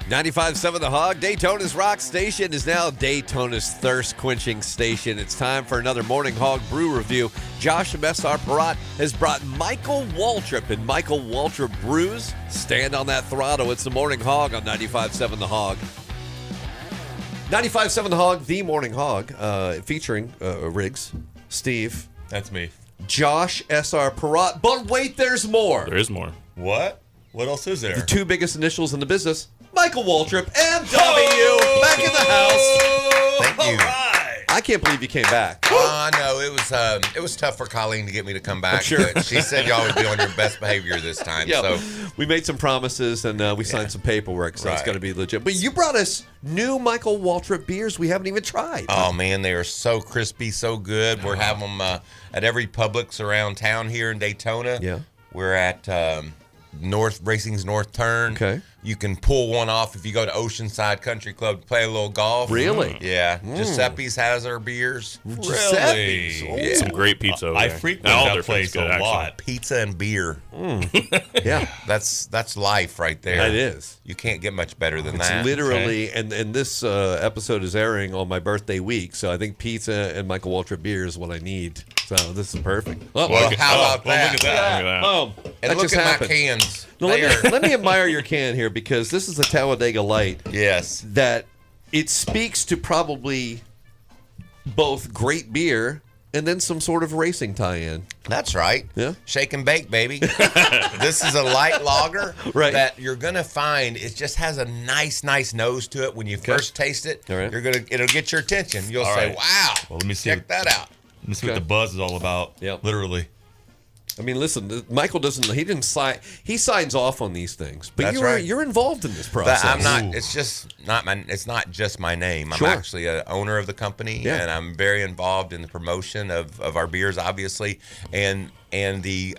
95.7 The Hog, Daytona's rock station, is now Daytona's thirst-quenching station. It's time for another Morning Hog Brew review. Josh from SR Parat has brought Micheal Waltripp and Micheal Waltripp Brews. Stand on that throttle. It's the Morning Hog on 95.7 The Hog. 95.7 The Hog, the Morning Hog, featuring Riggs, Steve. That's me. Josh, SR Parat. But wait, there's more. There is more. What? What else is there? The two biggest initials in the business, Micheal Waltripp, MW, back in the house. Thank you. I can't believe you came back. No, it was tough for Colleen to get me to come back. Sure. But she said y'all would be on your best behavior this time. Yeah, So we made some promises and we signed some paperwork, so it's Right. going to be legit. But you brought us new Micheal Waltripp beers we haven't even tried. oh man, they are so crispy, so good. We're having them at every Publix around town here in Daytona. Yeah. We're at Racing's North Turn. Okay. You can pull one off if you go to Oceanside Country Club to play a little golf. Really? Yeah. Giuseppe's has our beers. Giuseppe's. Oh. Yeah. Some great pizza over I there. frequent All that their place food's good, a actually. lot. Pizza and beer. Yeah, That's life right there. it is. You can't get much better than It's that. literally, and this episode is airing on my birthday week, so I think pizza and Micheal Waltripp beer is what I need. So this is perfect. Oh, Well, how about well, that? look at that. Look at that. boom. And That look just at happened. my cans. Now, They are- let me admire your can here, because this is a Talladega Light yes. that it speaks to probably both great beer and then some sort of racing tie-in. That's right. Yeah. Shake and bake, baby. This is a light lager Right. that you're gonna find. It just has a nice nose to it. When you first taste it, All right. it'll get your attention. You'll All say, right. "Wow!" Well, let me see Check it. that out. This is what Okay. the buzz is all about. Yep. Literally. I mean, listen, Micheal didn't sign. He signs off on these things, but That's right. you're involved in this But process. I'm not. Ooh. It's just not my. It's not just my name. I'm Sure. actually an owner of the company, Yeah. and I'm very involved in the promotion of our beers, obviously, and the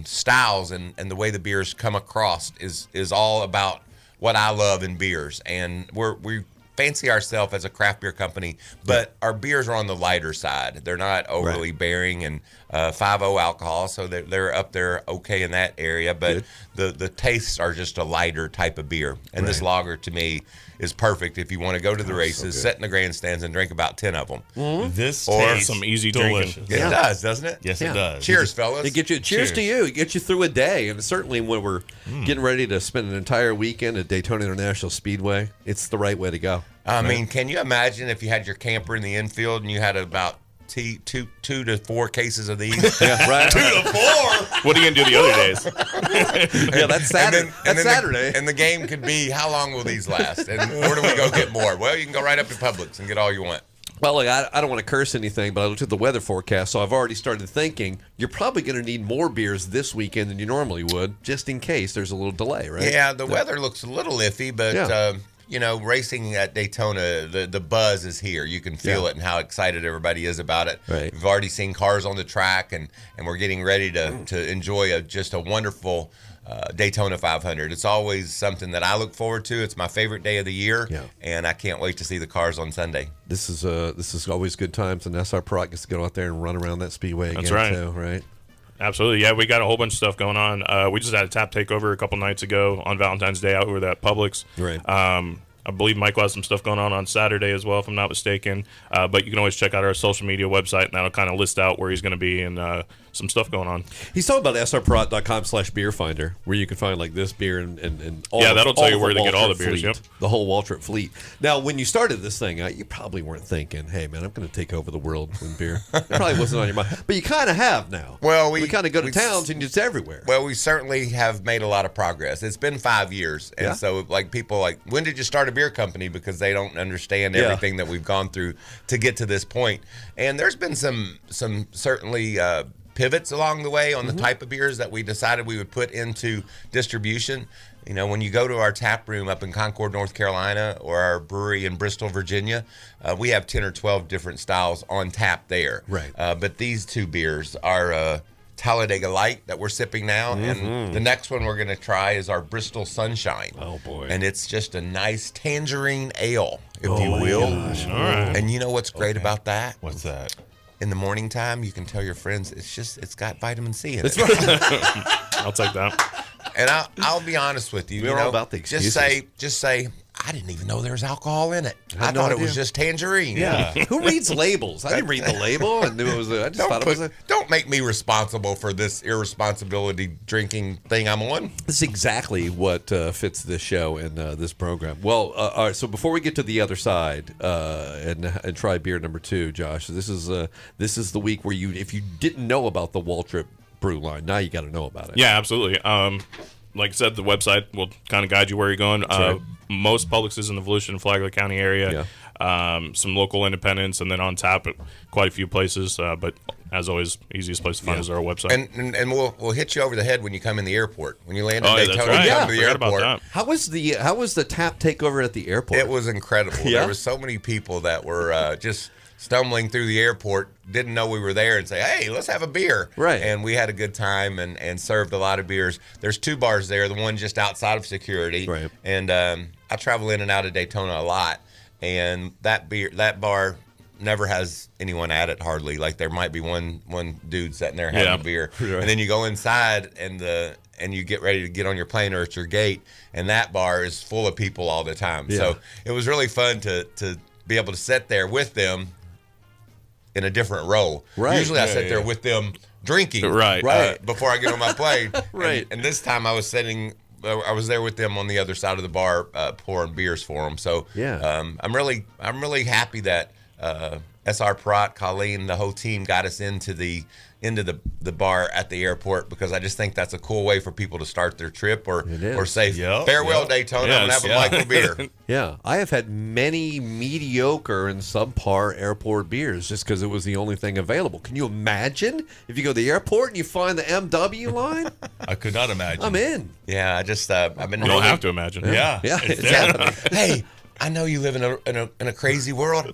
styles and the way the beers come across is all about what I love in beers, and we fancy ourselves as a craft beer company, but our beers are on the lighter side. They're not overly bearing and 5.0 alcohol, so they're up there okay in that area. But the tastes are just a lighter type of beer, and this lager to me is perfect if you want to go to the races, sit in the grandstands, and drink about 10 of them. This Or tastes some easy drinking. delicious. It does, doesn't it? Yes, Yeah. it does. Cheers, fellas. It gets you. Cheers to you. It gets you through a day, and certainly when we're getting ready to spend an entire weekend at Daytona International Speedway, it's the right way to go. I mean, can you imagine if you had your camper in the infield and you had about two to 4 cases of these? Yeah, right. 2 to 4. What are you going to do the other days? Yeah, that's Saturday. That's Saturday. And the game could be, how long will these last? And where do we go get more? Well, you can go right up to Publix and get all you want. Well, look, I don't want to curse anything, but I looked at the weather forecast, so I've already started thinking you're probably going to need more beers this weekend than you normally would, just in case there's a little delay, right? Yeah, the weather looks a little iffy, but Yeah. racing at Daytona, the buzz is here. You can feel it and how excited everybody is about it. Right. We've already seen cars on the track, and we're getting ready to enjoy just a wonderful Daytona 500. It's always something that I look forward to. It's my favorite day of the year, and I can't wait to see the cars on Sunday. This is always good times, and SR Parat gets to go out there and run around that speedway again, That's right. too, right? Absolutely. Yeah, we got a whole bunch of stuff going on. We just had a tap takeover a couple nights ago on Valentine's Day out with at Publix. Right. I believe Michael has some stuff going on Saturday as well, if I'm not mistaken. But you can always check out our social media website, and that'll kind of list out where he's going to be and some stuff going on. He's talking about srparat.com/beerfinder, where you can find like this beer and all. Yeah, that'll tell all you the where to get all the Waltripp beers, fleet, yep. the whole Waltripp fleet. Now, when you started this thing, you probably weren't thinking, "Hey, man, I'm going to take over the world in beer." It probably wasn't on your mind, but you kind of have now. Well, we kind of go to we- towns and it's everywhere. Well, we certainly have made a lot of progress. It's been 5 years, and so people when did you start a beer company? Because they don't understand everything that we've gone through to get to this point. And there's been some certainly pivots along the way on the type of beers that we decided we would put into distribution. You know, when you go to our tap room up in Concord, North Carolina, or our brewery in Bristol, Virginia, we have 10 or 12 different styles on tap there. Right. But these two beers are Talladega Light that we're sipping now, and the next one we're going to try is our Bristol Sunshine. Oh, boy. And it's just a nice tangerine ale, if you will. Gosh. All right. And you know what's great about that? What's that? In the morning time, you can tell your friends it's got vitamin C in it. That's right. I'll take that. And I'll be honest with you. We're all about the just say I didn't even know there was alcohol in it. I no thought it idea. was just tangerine. Yeah. Who reads labels? I didn't read the label and knew it was. I just thought it was a. Don't make me responsible for this irresponsibility drinking thing I'm on. This is exactly what fits this show and this program. Well, all right. So before we get to the other side and try beer number 2, Josh, this is the week where if you didn't know about the Waltripp brew line, now you got to know about it. Yeah, absolutely. Like I said, the website will kind of guide you where you're going. right. Most Publixes in the Volusia and Flagler County area, some local independents, and then on tap at quite a few places. But as always, easiest place to find is our website. And we'll hit you over the head when you come in the airport. When you land in Oh, yeah, Daytona, that's right. you Yeah, come to the forgot about airport. that. How was the tap takeover at the airport? It was incredible. Yeah? There was so many people that were just stumbling through the airport, didn't know we were there, and say, hey, let's have a beer. Right. And we had a good time and served a lot of beers. There's 2 bars there, the one just outside of security. Right. And I travel in and out of Daytona a lot, and that bar never has anyone at it hardly. Like there might be one dude sitting there having a beer. Right. And then you go inside and you get ready to get on your plane or at your gate, and that bar is full of people all the time. Yeah. So it was really fun to be able to sit there with them in a different role. Right. Usually I Yeah, sit there yeah. with them drinking Right. before I get on my plane. Right. And this time I was there with them on the other side of the bar pouring beers for them. So Yeah. I'm really happy that SR Prat, Colleen, the whole team got us into the bar at the airport, because I just think that's a cool way for people to start their trip or is. say Yep, farewell yep. Daytona Yes, and have a yeah. Micheal beer. Yeah, I have had many mediocre and subpar airport beers just because it was the only thing available. Can you imagine if you go to the airport and you find the MW line? I could not imagine. I'm in. Yeah, I just I've been You don't have to imagine. Yeah. Yeah, It's it's there. happening. Hey, I know you live in a crazy world.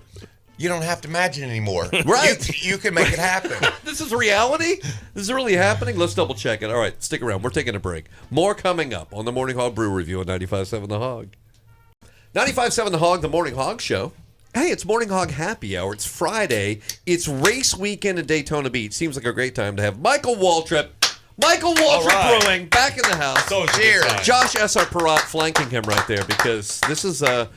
You don't have to imagine anymore. Right. You can make it happen. This is reality? This is really happening? Let's double check it. All right, stick around. We're taking a break. More coming up on the Morning Hog Brew Review on 95.7 The Hog. 95.7 The Hog, the Morning Hog Show. Hey, it's Morning Hog Happy Hour. It's Friday. It's race weekend in Daytona Beach. Seems like a great time to have Micheal Waltripp. Micheal Waltripp right. Brewing back in the house. So Cheers. Josh S.R. Perrott flanking him right there, because this is a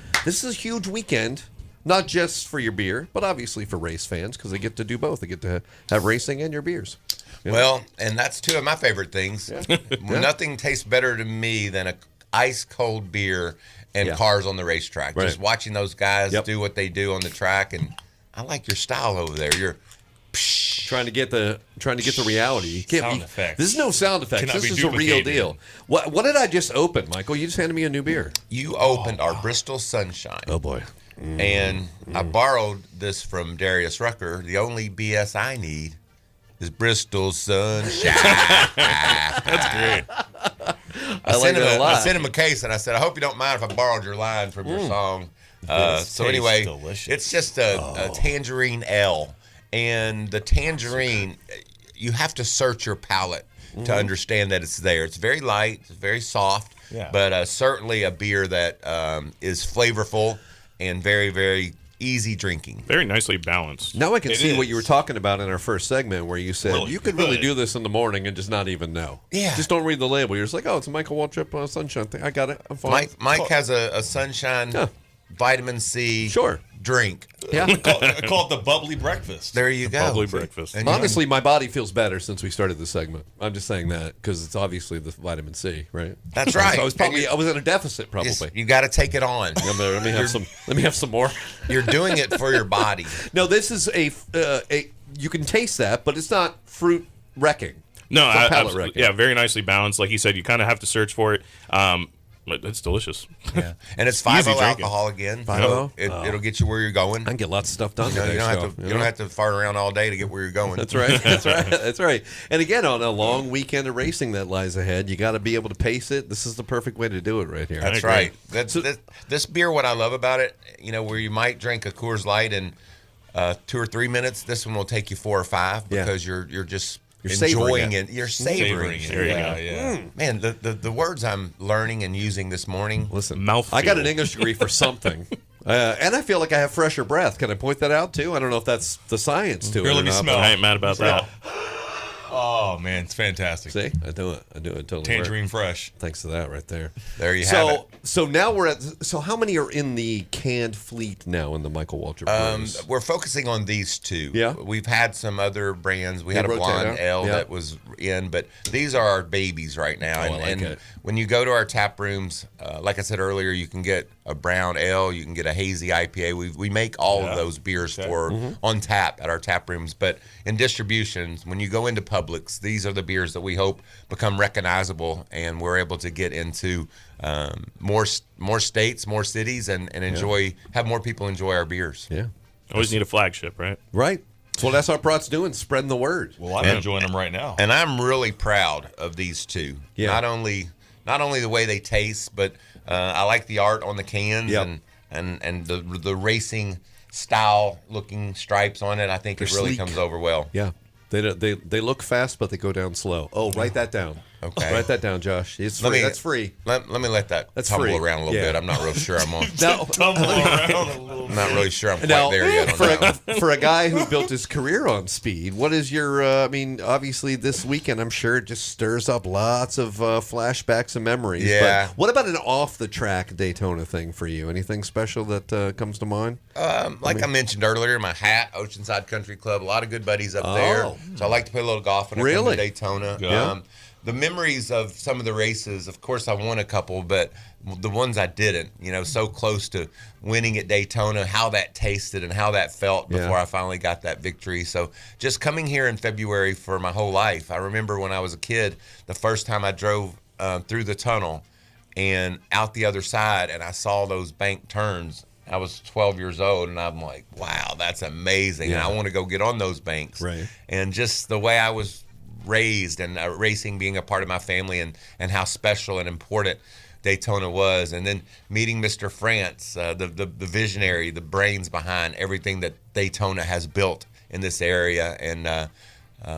huge weekend, not just for your beer, but obviously for race fans, because they get to do both. They get to have racing and your beers. Yeah. Well, and that's 2 of my favorite things. Nothing tastes better to me than a ice cold beer and Yeah. cars on the racetrack. Right. Just watching those guys Yep. do what they do on the track, and I like your style over there. You're trying to get the reality. You can't Sound be, effects. This is no sound effects. Cannot This be is a real duplicated. deal. What did I just open, Michael? You just handed me a new beer. you opened our Bristol Sunshine. Oh boy. And I borrowed this from Darius Rucker. The only BS I need is Bristol Sunshine. That's great. I like it a lot. I sent him a case, and I said, I hope you don't mind if I borrowed your line from your song. This So tastes anyway, delicious. it's just a tangerine ale. And the tangerine, you have to search your palate to understand that it's there. It's very light, it's very soft, Yeah. but certainly a beer that is flavorful and very, very easy drinking. Very nicely balanced. Now I can It see what is. you were talking about in our first segment, where you said Really you could really good. do this in the morning and just not even know. Yeah. Just don't read the label. You're just like, oh, it's a Micheal Waltripp Sunshine thing. I got it. I'm fine. Mike has a sunshine Yeah. vitamin C Sure. drink. Yeah. I call it the bubbly breakfast. There you go. Bubbly breakfast. And Honestly, my body feels better since we started this segment. I'm just saying that because it's obviously the vitamin C, right? That's right. So I was in a deficit probably. You got to take it on. Let me have some. Let me have some more. You're doing it for your body. No, this is a. You can taste that, but it's not fruit wrecking. No, It's not palate absolutely. wrecking. Yeah, very nicely balanced. Like you said, you kind of have to search for it. But it's delicious. Yeah. And it's Easy 5.0 drinking. alcohol again. 5.0? It'll get you where you're going. I can get lots of stuff done. You today, don't have so, to. You don't have to fart around all day to get where you're going. That's right. That's right. That's right. And again, on a long weekend of racing that lies ahead, you got to be able to pace it. This is the perfect way to do it right here. That's agree. right. This beer, what I love about it, where you might drink a Coors Light in 2 or 3 minutes, this one will take you 4 or 5 Yeah. because you're just You're savoring enjoying it. it. You're savoring it. There you yeah, go. yeah. Man, the words I'm learning and using this morning. Listen, Mouthfeel. I got an English degree for something. And I feel like I have fresher breath. Can I point that out too? I don't know if that's the science to Here, it. let or me not, smell. but- I ain't mad about that. Oh, Oh man, it's fantastic. See, I do it totally. Tangerine work. fresh. Thanks to that right there. There you have it. So now we're at. So how many are in the canned fleet now in the Micheal Waltripp brews? We're focusing on these two. Yeah. We've had some other brands. We had a rotate blonde out. ale Yeah. that was in, but these are our babies right now. Oh, I like it. When you go to our tap rooms, like I said earlier, you can get a brown ale, you can get a hazy IPA. We make all of those beers for on tap at our tap rooms. But in distributions, when you go into Publix, these are the beers that we hope become recognizable, and we're able to get into more states, more cities, and have more people enjoy our beers. Yeah. Always need a flagship, right? Right. So that's what Brat's doing, spreading the word. Well, I'm enjoying them right now. And I'm really proud of these two. Yeah. Not only the way they taste, but I like the art on the cans and the racing style looking stripes on it. I think it really sleek. comes over well. Yeah. They look fast, but they go down slow. Oh, write that down. Okay. Write that down, Josh. It's free. That's free. Let me let that That's tumble free. around a little Yeah. bit. I'm not real sure I'm on. Now, Tumble around a little. I'm not really sure I'm Now, quite there yet on that one. for a guy who built his career on speed, what is your? I mean, obviously this weekend, I'm sure it just stirs up lots of flashbacks and memories. Yeah. But what about an off-the-track Daytona thing for you? Anything special that comes to mind? Like I mentioned earlier, my hat, Oceanside Country Club, a lot of good buddies up there. So I like to play a little golf when I come Really? to Daytona. Yeah. The memories of some of the races, of course, I won a couple, but the ones I didn't, so close to winning at Daytona, how that tasted and how that felt before I finally got that victory. So just coming here in February for my whole life, I remember when I was a kid, the first time I drove through the tunnel and out the other side, and I saw those bank turns. I was 12 years old, and I'm like, wow, that's amazing. And I want to go get on those banks. Right. And just the way I was raised and racing being a part of my family and how special and important Daytona was. And then meeting Mr. France, the visionary, the brains behind everything that Daytona has built in this area. And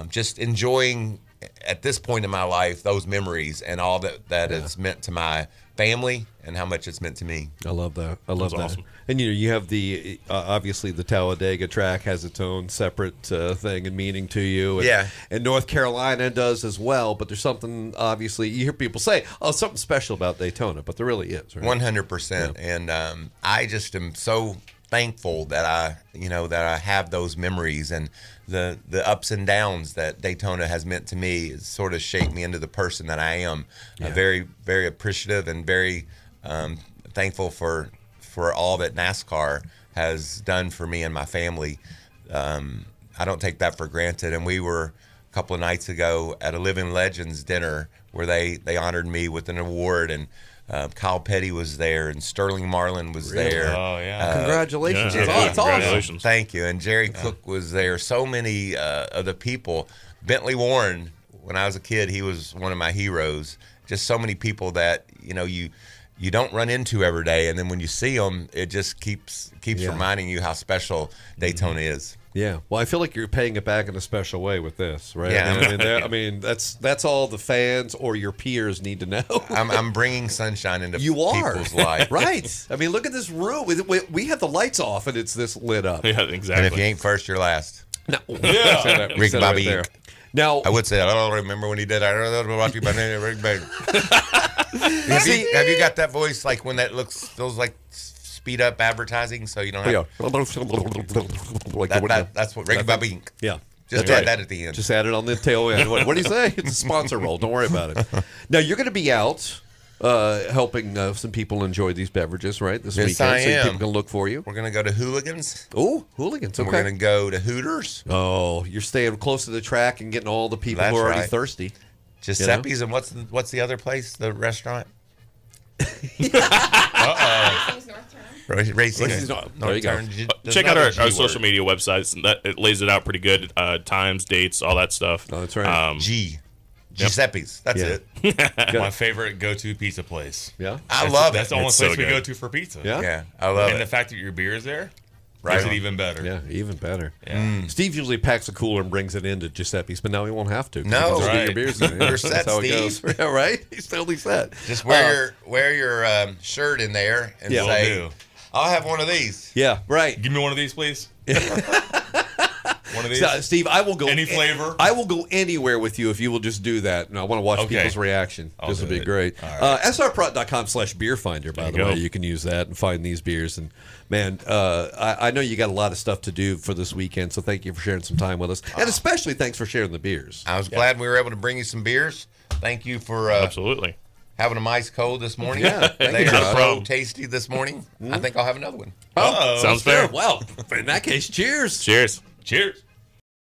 just enjoying, at this point in my life, those memories and all that it's meant to my family and how much it's meant to me. I love that. I love that. awesome. And you have the obviously the Talladega track has its own separate thing and meaning to you. And, and North Carolina does as well. But there's something obviously you hear people say, "Oh, something special about Daytona," but there really is. Right? 100%. And I just am so thankful that I have those memories, and the ups and downs that Daytona has meant to me has sort of shaped me into the person that I am. Very, very appreciative and very thankful for all that NASCAR has done for me and my family. I don't take that for granted. And we were a couple of nights ago at a Living Legends dinner where they honored me with an award, and Kyle Petty was there, and Sterling Marlin was there. Oh, yeah. Congratulations! Yeah. It's awesome. Congratulations. Thank you. And Jerry Cook was there. So many of the people. Bentley Warren, when I was a kid, he was one of my heroes. Just so many people that you don't run into every day, and then when you see them, it just keeps reminding you how special Daytona is. Yeah, well, I feel like you're paying it back in a special way with this, right? Yeah. I mean, that's all the fans or your peers need to know. I'm bringing sunshine into people's life. Right? I mean, look at this room. We have the lights off, and it's this lit up. Yeah, And exactly. if you ain't first, you're last. No. Yeah. Rick Bobby there. Inc. Now, I would say, I don't remember when he did. I don't know about you, but Rick Bobby. Have you got that voice like when that feels like speed up advertising, so you don't have that's what Rick Bobby Inc. Yeah. Just add that at the end. Just add it on the tail end. What do you say? It's a sponsor roll. Don't worry about it. Now, you're going to be out helping some people enjoy these beverages, right? This Yes, weekend. I So am. people can look for you. We're gonna go to Hooligans. Oh, Hooligans. And Okay. we're gonna go to Hooters, Oh, you're staying close to the track and getting all the people That's who are already right. thirsty. Giuseppe's, and what's the other place? The restaurant? Uh-oh. Racing's North Turn. Racing. There you go. Check out our social media websites. And it lays it out pretty good. Times, dates, all that stuff. Oh, that's right. Giuseppe's. That's Yeah. it. My favorite go-to pizza place. Yeah. I love That's it. the only It's place so we good. go to for pizza. Yeah. Yeah, I love And the it. fact that your beer is there Right makes it on. even better. Yeah, even better. Yeah. Steve usually packs a cooler and brings it into Giuseppe's, but now he won't have to. No. He can just get Right. your beers in. Yeah, You're set, that's how it Steve. goes. Yeah, right? He's totally set. Just wear your shirt in there and Yeah. Will say, do. "I'll have one of these." Yeah, right. Give me one of these, please. One of these. So, Steve, I will go Any flavor? I will go anywhere with you if you will just do that. And I want to watch Okay. people's reaction. I'll This do would be it. great. All right. srprot.com/beer finder, by There the you way. go. You can use that and find these beers. And man, I know you got a lot of stuff to do for this weekend, so thank you for sharing some time with us. And especially thanks for sharing the beers. I was glad we were able to bring you some beers. Thank you for Absolutely. having them ice cold this morning. Yeah, thank They you, are Josh. so tasty this morning. I think I'll have another one. Oh, Sounds fair. Well, in that case, cheers. Cheers. Cheers.